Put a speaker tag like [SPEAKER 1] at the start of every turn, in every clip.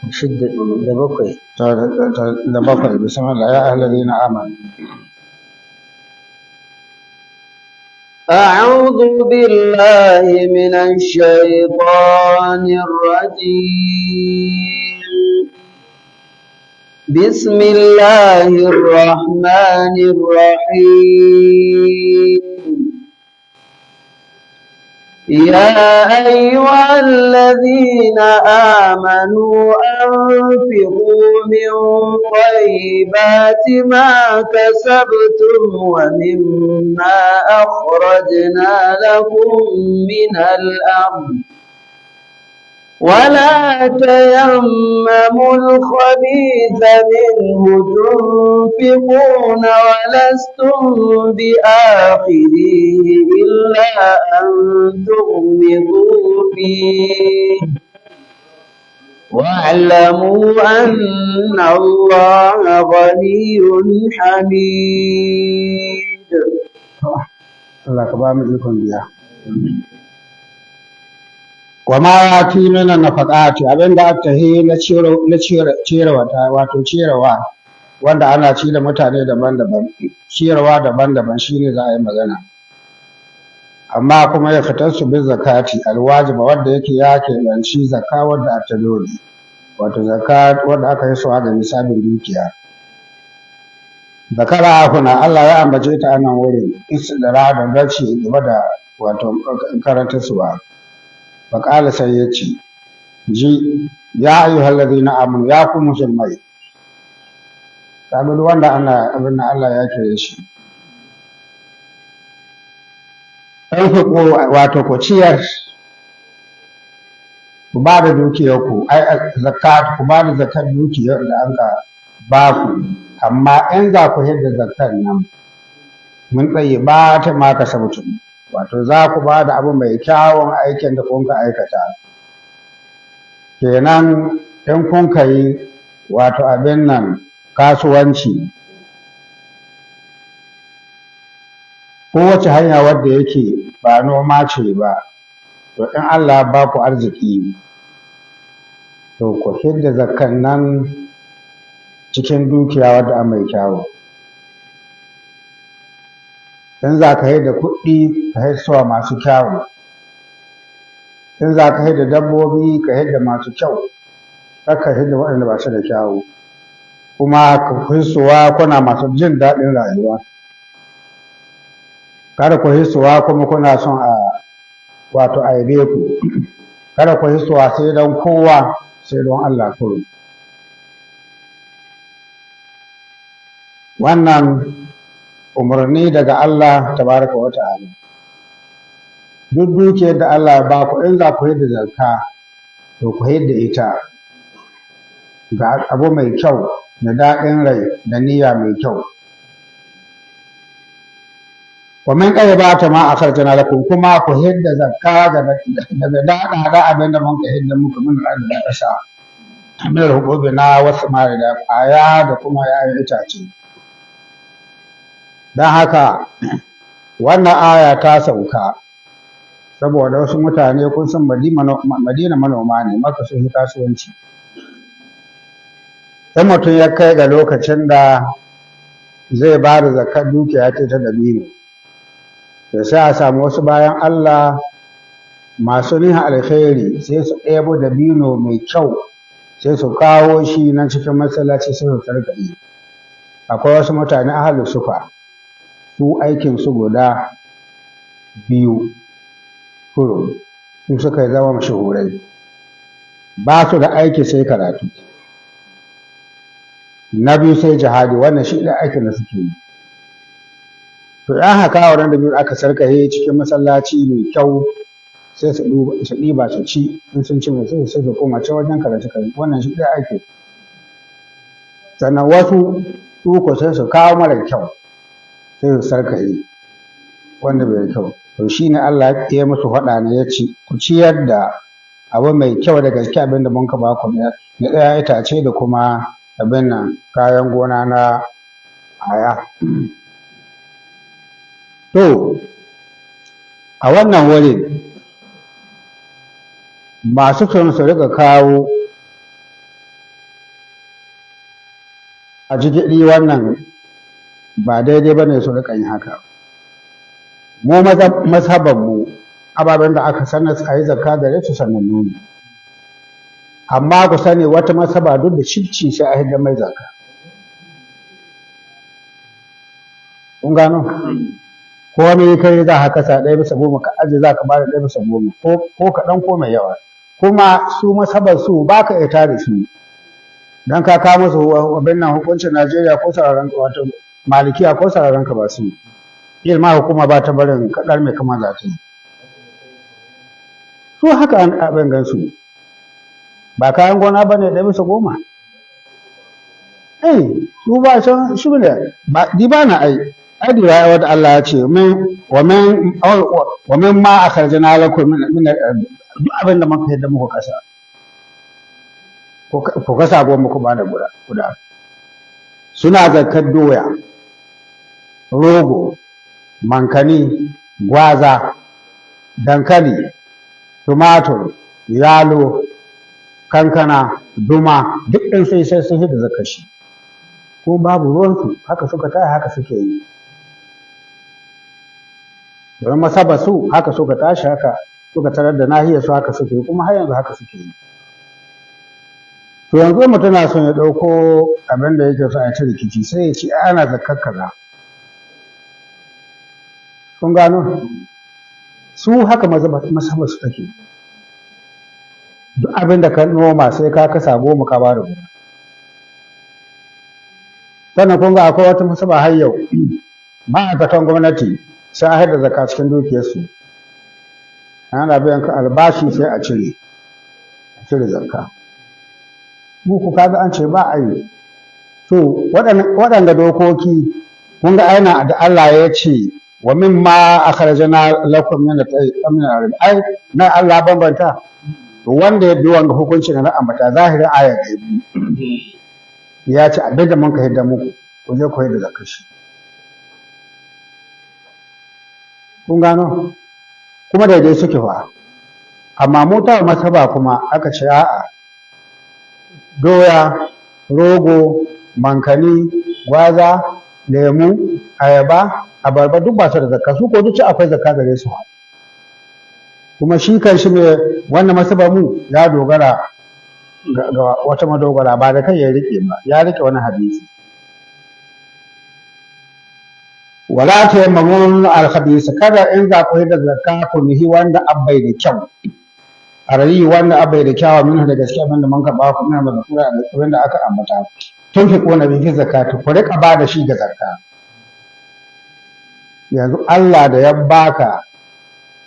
[SPEAKER 1] shidda da bakwai
[SPEAKER 2] da bakwai bismillah ya ahlazina amanu
[SPEAKER 3] أعوذ بالله من الشيطان الرجيم بسم الله الرحمن الرحيم يا أيها الذين آمنوا أنفقوا من طيبات ما كسبتم ومما أخرجنا لكم من الأرض ولا تيمموا الخبيث منه تنفقون ولستم بآخذيه إلا أن تغمضوا فيه واعلموا أن الله غني حميد.
[SPEAKER 2] Allah ka ba mu ikon biya. Wa ma fi min nafaqati abinda aka yi na cirewa wato cirewa wanda ana ci da mutane daban-daban cirewa daban-daban shine za a yi magana amma kuma ya fitar su bin zakati alwajiba wanda yake ya keɓanci zakka wadda aka dole wato zakka wadda aka yi suwa ga nisabin dukiya zakara kuna Allah ya ambace ta anan wurin istidara da dace game da wato karanta suwa faƙala sai ya ce ji ya ayyuhal ladina amanu ya ku musulmai kaga wanda ana abin da Allah ya kire shi wato ku ciyar ku ba da dukiyarku ai zakat ku ba da zakat dukiyar da an ka ba ku amma in za ku hidda zakat nan mun tsaye ba ta ma ka sabutun wato za ku ba da abu mai kyawun aikin da kun ka aikata kenan in kun ka yi wato abin nan kasuwanci kowace hanya wadda yake ba noma ce ba to in Allah ba ku arziki to ku hidda zakkan nan cikin dukiya wadda a mai kyawu in za ka haida kuɗi ka haisuwa masu kyawu in za ka haida dabbobi ka haida masu kyau ka haida waɗanda ba su da kyawu kuma ka haisuwa kuna masu jin daɗin rayuwa kada ku haisuwa kuma kuna son a wato a yabe ku kada ku haisuwa sai don kowa sai don Allah kuro wannan umarni daga Allah tabaraka wa ta'ala duk dukiyar da Allah ya ba ku in za ku yadda zakka to ku yadda ita ga abu mai kyau da daɗin rai da niyya mai kyau wa min qaybata ma akharjana lakum kuma ku yadda zakka daga daɗa abin da mun ka yadda muku min da ƙasa min rububi na wasu mari da ƙwaya da kuma yayin itace don haka wannan aya ta sauka saboda wasu mutane kun san madina manoma ne maka sun yi kasuwanci in mutum ya kai ga lokacin da zai ba da zakar dukiya ta dabino da sai a samu wasu bayan Allah masu nihin alkhairi sai su ɗebo dabino mai kyau sai su kawo shi nan cikin masallaci sai su sarƙaƙe akwai wasu mutane ahalus sufa su aikin su guda biyu kuro su suka yi zama mashahurai ba su da aiki sai karatu na biyu sai jihadi wannan shi da aikin da suke yi to yan haka wannan da biyu aka sarkahe cikin masallaci mai kyau sai su ɗiba su ci in sun ci mai sai su koma can wajen karatu wannan shi da aiki sannan wasu su ko sai su kawo mara kyau sai su sarkaye wanda bai kyau to shi ne Allah ya musu faɗa ne ya ci ku ciyar da abu mai kyau da gaske abin da mun ka ba ku na ɗaya itace da kuma abin nan kayan gona na aya to a wannan wurin masu son su rika kawo a jigidi wannan ba daidai ba ne su rika yin haka. Mu mazhabanmu ababen da aka sanar a yi zakka gare su sanannu ne, amma ku sani wata mazhaba duk da shirci sai a hidda mai zakka. Kun gano? Ko me kai za ka kasa 1/10 ka aje za ka bada 1/10 ko kaɗan ko mai yawa. Kuma su mazhabar su ba ka iya tare su dan ka kawo musu abin nan hukuncin Najeriya ko sararin wato Malikiya ko sararin ka ba su. Ilma hukuma ba ta barin kaɗar mai kama za ta yi. Su haka an abin gansu ba kayan gona ba ne 1/10. Su ba san shi ne ba na ai adi wa wata Allah ya ce wa min ma akharjana lakum min duk abin da muka yadda muku kasa ku kasa goma ku bada guda suna zakkar doya, rogo, mankani, gwaza, dankali, tumatur, yalo, kankana, duma duk ɗin sai sun hidda zakkar shi ko babu ruwansu haka suka taya haka suke yi. Don masaba su haka suka tashi haka suka tarar da nahiyar su haka suke yi kuma har yanzu haka suke yi. To yanzu mutum na son ya ɗauko abin da yake so a ci rikici sai ya ce ana zakkar kaza. Kun gano? Su haka masaba su take. Duk abin da ka noma sai ka kasa 10 ka ba da guda. Sannan kun ga akwai wata masaba har yau ma'aikatan gwamnati sai a haɗa zakka cikin dukiyarsu. Ana biyan ka albashi sai a cire zakka. Muku kaga an ce ba a yi. To waɗanda dokoki kun ga aina da Allah ya ce wa mimma akhrajna lakum min al-ardh ai na Allah bambanta wanda ya bi wanda hukunci na ambata zahirin aya ya ce abin da mun ka hidda muku ku je ku hidda zakar shi. Kun gano? Kuma daidai suke fa. Amma mu ta masaba kuma aka ce a'a doya, rogo, mankani, gwaza, lemu, ayaba, abarba duk ba su da zakka su ko duk akwai zakka gare su. Kuma shi kan shi ne wannan masaba mu ya dogara ga wata madogara ba da kai ya rike ba ya rike wani hadisi. Wala tayammamun al-khabith kada in za ku da zakka ku nihi wanda abbai da kyau a rayi wanda abbai da kyawa min da gaskiya abinda man ka ba ku min da sura da abinda aka ambata tun fi kona bi fi zakati ku rika ba da shi ga zakka. Yanzu Allah da ya baka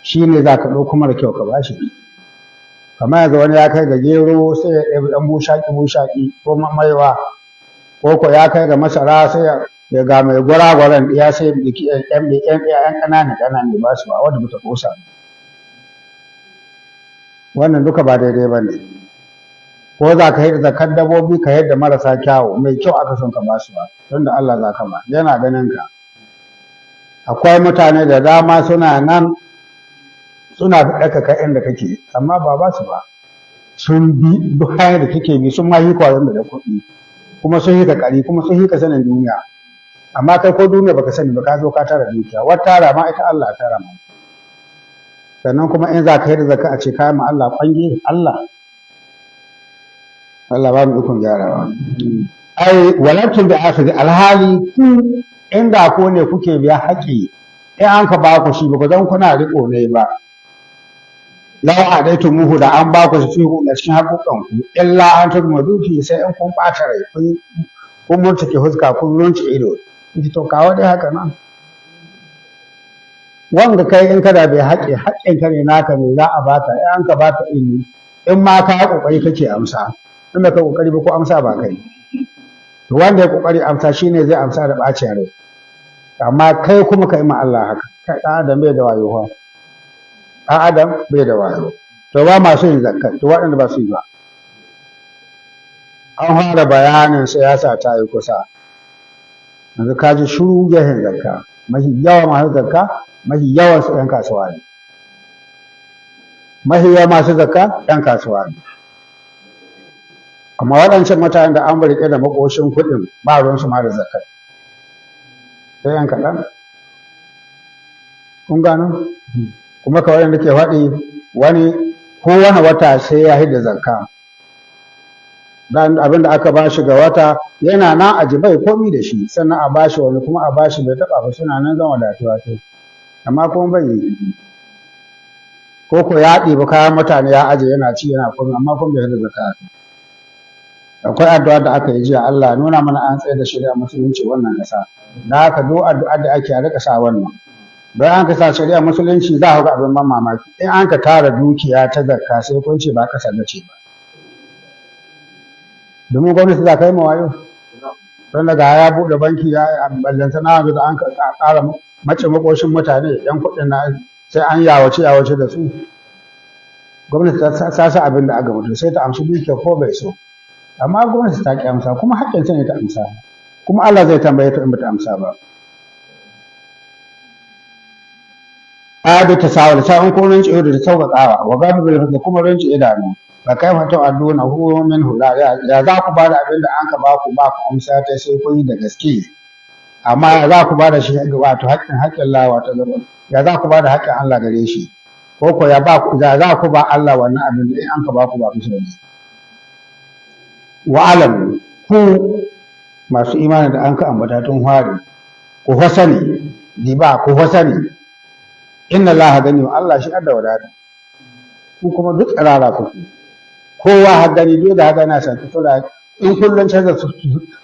[SPEAKER 2] shine zaka dauko mara kyau ka bashi. Kamar yanzu wani ya kai ga gero sai ya ɗebi ɗan bushaki ko maiwa ko ya kai ga masara sai ya ga mai gwara-gwaran ya sai biki ƴan ƙananan da ba su ba wanda bata kosa. Wannan duka ba daidai ba ne. Ko za ka yadda zakar dabbobi ka yadda marasa kyawu mai kyau aka son ka ba su ba don da Allah za ka ba yana ganin ka. Akwai mutane da dama suna nan suna fiɗaka ka inda kake amma ba su ba sun bi duk hanyar da kake bi sun ma yi kwayon da kuɗi kuma sun yi ka ƙari kuma sun yi ka sanin duniya amma kai ko duniya baka sani ba ka zo ka tara dukiya wata tara ma ita Allah tara ma sannan kuma in za ka yi da zaka a ce kayan ma Allah kwange Allah ba mu ikon gyarawa ai walakin da aka ga alhali ku inda ko ne kuke biya haƙi in an ka ba ku shi ba ku zan kuna riƙo ne ba law adaitumuhu da an ba ku shi a cikin haƙoƙan ku illa an tudmadu fi sai in kun ɓata rai kun murtuke huska kun runce ido to kawo dai haka nan wanda kai in kada bai haƙƙin ka ne naka ne za a bata in an ka bata ilimi in ma ka kokari kake amsa in ka kokari ba ko amsa ba kai to wanda ya kokari amsa shine zai amsa da ɓacin rai amma kai kuma kai ma Allah haka kai ɗan adam bai da wayo fa ɗan adam bai da wayo to ba masu yin zakka to waɗanda ba su yi ba an fara bayanin siyasa ta yi kusa yanzu ka ji shuru gehen zakka mafi yawa masu zakka mafi yawan su ‘yan kasuwa ne mahiya masu zakka ɗan kasuwa ne amma waɗancan mutanen da an riƙe da makoshin kuɗin ba ruwansu ma da zakka sai yan kaɗan kun gano kuma kawai da ke faɗi wani kowane wata sai ya hidda zakka dan abin da aka bashi ga wata yana nan a bai komi da shi sannan a bashi wani kuma a bashi bai taɓa ba suna nan zan wadatuwa sai amma kuma bai yi ko ya ɗiba kayan mutane ya aje yana ci yana komi amma kuma bai hidda zakka akwai addu'a da aka yi jiya Allah nuna mana an tsaye da shari'a musulunci wannan ƙasa da haka duk addu'a da ake a rika sa wannan don an ka sa shari'a musulunci za ku ga abin ban mamaki in an ka tara dukiya ta zakka sai kun ce ba ƙasa da ce ba domin gwamnati za ka yi mawayo don daga ya buɗe banki ya ballanta na da an ka ƙara mace makoshin mutane yan kuɗin na sai an yawace da su gwamnati ta sa abin da aka mutu sai ta amshi dukiya ko bai so amma gwamnati ta ƙi amsa kuma haƙƙin ta ne ta amsa kuma Allah zai tambaye ta in bata amsa ba adu ta sawal sa in ko rinci da sauƙaƙawa wa gadu bil da kuma rinci idanu ba kai fa ta'aduna hu min hula ya za ku ba da abin da an ka ba ku amsa ta sai kun yi da gaske amma ya za ku ba da shi wato haƙƙin Allah wato ya za ku ba da haƙƙin Allah gare shi ko ya za ku ba Allah wannan abin da an ka ba ku ba ku sani wa alam ku masu imani da an ka ambata tun hari ku fa sani diba ku fa sani inna Allah gani Allah shi adda wadata ku kuma duk tsarara kuku kowa har gani duk da haka na san tutura in kullun canza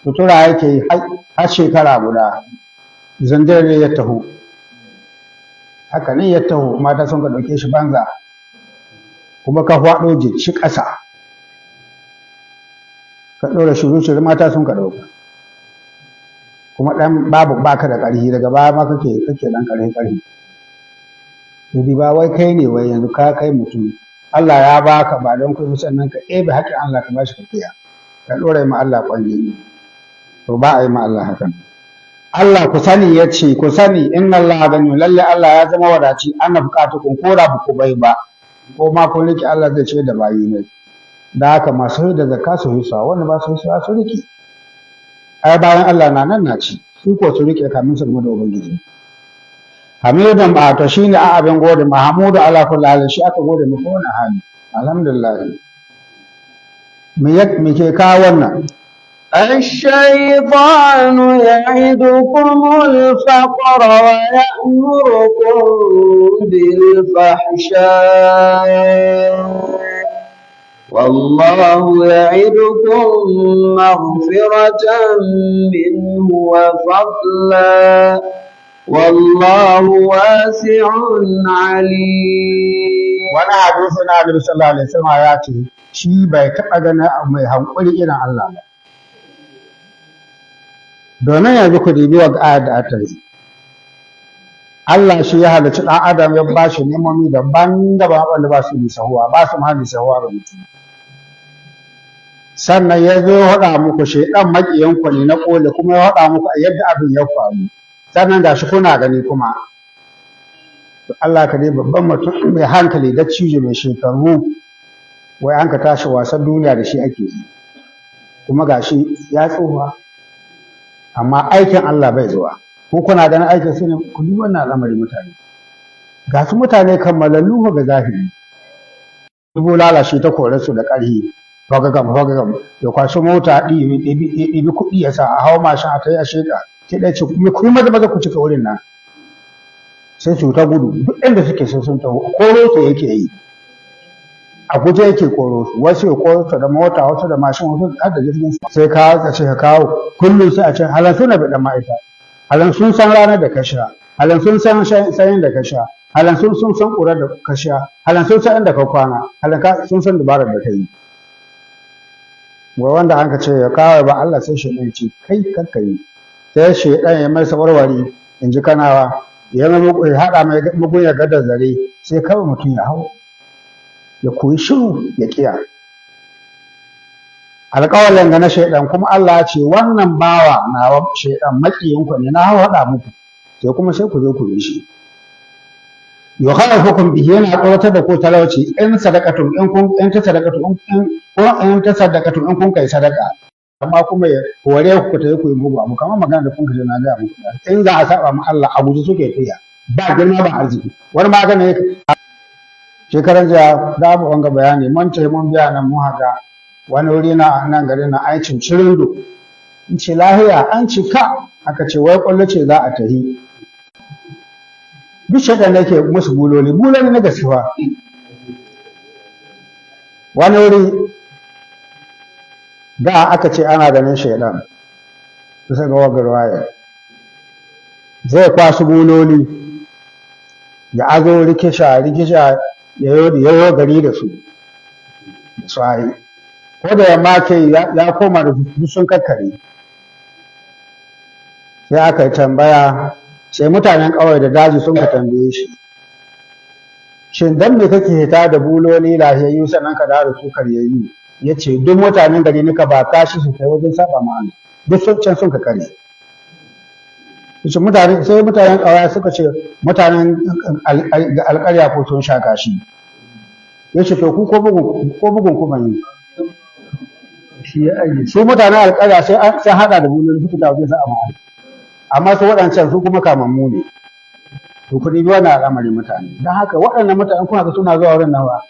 [SPEAKER 2] tutura yake yi har shekara guda zandar ne ya taho haka ne ya taho mata sun ka ɗauke shi banza kuma ka faɗo jinci ƙasa ka ɗora shiru mata sun ka ɗauka kuma ɗan babu baka da ƙarfi daga baya ma kake ɗan ƙarfi to ba wai kai ne wai yanzu ka kai mutum Allah ya baka ba don kai sannan ka ɗebe haƙƙin Allah ka bashi kafiya ka ɗora ma Allah ƙwange to ba a yi ma Allah hakan Allah ku sani ya ce ku sani inna Allah gani lalle Allah ya zama wadaci ana buƙatukun ko da ku bai ba ko ma kun riƙe Allah zai ce da bayi ne da haka masu da zakka su hisa wanda ba su hisa su riƙe ai bayan Allah na nan na ci su ko su riƙe kamin su da ubangiji Hamidun ba to shine a abin gode Mahmudu ala kulli hal shi aka gode muku wannan hali alhamdulillah me ke kawo wannan
[SPEAKER 3] الشيطان يعدكم الفقر ويأمركم بالفحشاء والله يعدكم مغفرة منه وفضلا والله واسع عليم
[SPEAKER 2] wani hadisi na Annabi sallallahu alaihi wasallam ya ce shi bai taɓa ganin mai hankuri irin Allah ba domin yanzu ku dibi wa ayat da aka yi Allah shi ya halarci ɗan adam ya ba shi nemomi daban-daban wanda ba su yi sahuwa ba su ma sahuwa ga mutum sannan ya zo ya haɗa muku shaidan maƙiyanku ne na ƙole kuma ya haɗa muku yadda abin ya faru sannan ga shi kuna gani kuma Allah ka dai babban mutum mai hankali da cijo mai shekaru wai an ka tashi wasan duniya da shi ake yi kuma ga shi ya tsufa amma aikin Allah bai zuwa ko kuna ganin aikin su ne ku duba wannan al'amari mutane ga su mutane kammalallu ga zahiri dubu lalace ta kore su da ƙarhi fagagam ya kwashi mota ɗibi kuɗi ya sa a hawa mashin a ta yi a sheƙa sai ɗaya ce kuma maza ku cika wurin nan sai su ta gudu duk inda suke sai sun taho koro su yake yi a guje yake koro su wasu ya koro su da mota wasu da mashin wasu har da jirgin sai ka ce ka kawo kullum sai a ce halan suna bai dan ma'aika halan sun san ranar da ka sha halan sun san sayin da ka sha halan sun san ƙurar da ka sha halan sun san inda ka kwana halan sun san dabarar da ka yi wa wanda an ka ce ya kawo ba Allah sai shi ɗan ce kai kakka yi sai shi ɗan ya mai sawarwari in ji kanawa ya haɗa mai mugun ya gadar zare sai kawai mutum ya hau ya koyi shiru ya kiya alƙawalin ga na shaidan kuma Allah ya ce wannan bawa na shaidan makiyinku ne na hau haɗa muku sai kuma sai ku zo ku yi shi yukhawifukum bihi yana tsoratar da ku talauci in sadaqatum in ta sadaqatum in kun kai sadaka amma kuma ya hore ku ta yi ku yi mugu abu kamar magana da kun kaje na ga muku in za a saba ma Allah a guji suke tiya ba girma ba arziki wani magana ya shekaran jiya za mu wanga bayani mun ce mun biya nan mu haka wani wuri na nan gari na aikin cirindo in ce lahiya an cika aka ce wai kwallo ce za a tahi duk shaɗan da ke musu buloli na gaskiya wani wuri da aka ce ana ganin shaidan bisa ga wagar waya zai kwasu buloli ya azo rikisha ya yi gari da su tsaye ko da yamma ke ya koma da sun kakkare sai aka yi tambaya sai mutanen ƙauye da daji sun ka tambaye shi shin dan me kake hita da buloli lahiyayyu sannan ka dawo da su karyayyu ya ce duk mutanen gari nika ba kashi su kai wajen saba ma'ana duk sun can sun ka kare sai mutanen ƙauye suka ce mutanen alƙarya ko sun sha kashi ya ce to ku ko bugun kuma yi su mutanen alƙarya sai haɗa da buloli suka dawo wajen saba ma'ana amma su waɗancan su kuma kamammu ne to kuɗi biyu wannan al'amari mutane don haka waɗannan mutane kuma ga suna zuwa wurin nawa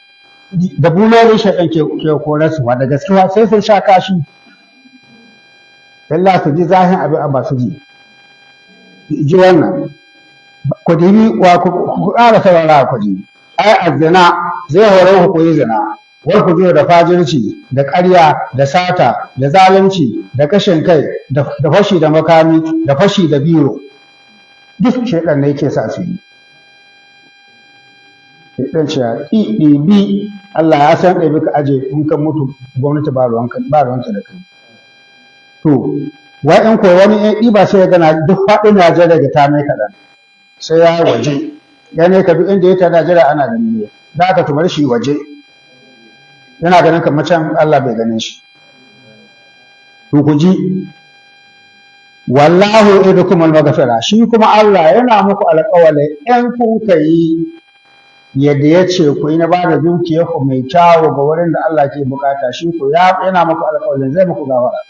[SPEAKER 2] da bulolin shaɗan ke korarsuwa da gaskiya sai sun sha kashi yalla su ji zahin abin a ba su ji wannan ku dibi wa ku ƙara saurara ku ji ai azzina zai hore ku koyi zina wai ku zo da fajirci da ƙarya da sata da zalunci da kashin kai da fashi da makami da fashi da biro duk shaidan ne yake sa su yi shaidan ce ɗibi Allah ya san ɗabi ka aje in kan mutu gwamnati ba ruwanka da kai to wai in ko wani ɗan ɗiba sai ya gana duk faɗin Najeriya ga ta mai kaɗan sai ya waje ya ne ka duk inda ya ta Najeriya ana ganin ne da aka tumar shi waje yana ganin kamar can Allah bai gane shi to ku ji wallahu idukum al-maghfira shi kuma Allah yana muku alƙawari in kun kai yadda ya ce ku yi na ba da dukiyar ku mai kyawu ga wurin da Allah ke bukata shi ku yana muku alƙawarin zai muku gawara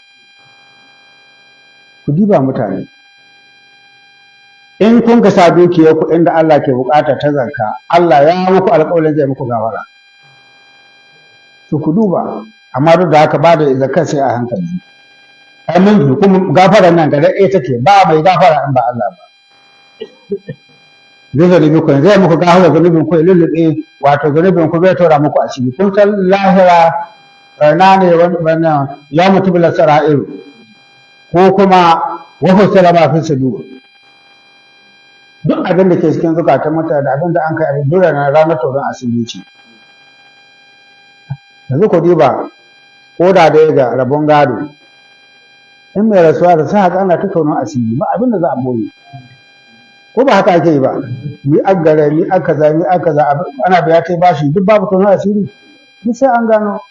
[SPEAKER 2] ku diba mutane in kun ka sa dukiyar ku inda Allah ke bukata ta zakka Allah ya muku alƙawarin zai muku gawara to ku duba amma duk da haka ba da zakka sai a hankali ai mun kuma gafaran nan da ɗaya take ba mai gafara in ba Allah ba zai zalibi ku zai muku gafara zalibin ku lullube wato zalibin ku bai tora muku asiri kun san lahira rana ne wannan ya mutu bil sara'iru ko kuma wa fasala ma fi sudur duk abin da ke cikin zukatan mutane da abin da an kai abin dole na ranar toron asiri ce yanzu ku diba ko da dai ga rabon gado in mai rasuwa da sa haka ana ta kaunar asiri ba abin da za a boye ko ba haka ake yi ba ni an gare ni an kaza ana biya kai bashi duk babu kaunar asiri duk sai an gano